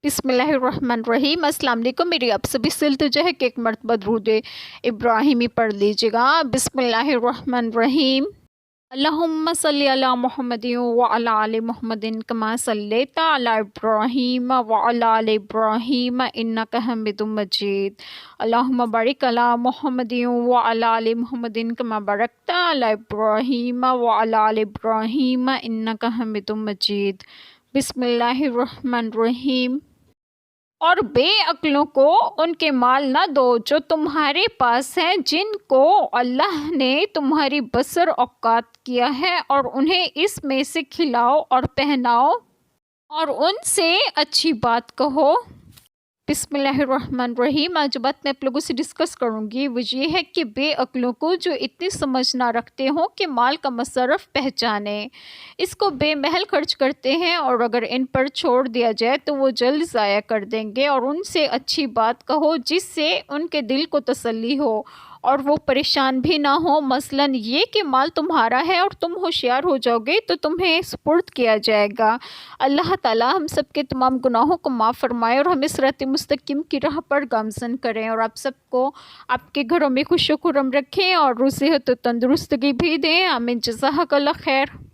بسم اللہ الرحمن الرحیم۔ السلام علیکم، میری آپ سبھی سے التجا ہے کہ ایک مرتبہ درود ابراہیمی پڑھ لیجیے گا۔ بسم اللہ الرحمن الرحیم۔ اللہم صلی علی محمد وعلی آل محمد کما صلیت علی ابراہیم وعلی آل ابراہیم انک حمید مجید۔ اللہم بارک علی محمد وعلی آل محمد کما بارکت علی ابراہیم وعلی آل ابراہیم انک حمید مجید۔ بسم اللہ الرحمن الرحیم۔ اور بے عقلوں کو ان کے مال نہ دو جو تمہارے پاس ہیں، جن کو اللہ نے تمہاری بسر اوقات کیا ہے، اور انہیں اس میں سے کھلاؤ اور پہناؤ اور ان سے اچھی بات کہو۔ بسم اللہ الرحمن الرحیم۔ آج بات میں آپ لوگوں سے ڈسکس کروں گی وہ یہ ہے کہ بے عقلوں کو جو اتنی سمجھ نہ رکھتے ہوں کہ مال کا مصرف پہچانے، اس کو بے محل خرچ کرتے ہیں، اور اگر ان پر چھوڑ دیا جائے تو وہ جلد ضائع کر دیں گے، اور ان سے اچھی بات کہو جس سے ان کے دل کو تسلی ہو اور وہ پریشان بھی نہ ہو۔ مثلاً یہ کہ مال تمہارا ہے اور تم ہوشیار ہو جاؤ گے تو تمہیں سپرد کیا جائے گا۔ اللہ تعالیٰ ہم سب کے تمام گناہوں کو معاف فرمائے اور ہمیں صراط مستقیم کی راہ پر گامزن کریں، اور آپ سب کو آپ کے گھروں میں خوش و خرم رکھیں اور صحت و تندرستگی بھی دیں۔ آمین۔ جزاک اللہ خیر۔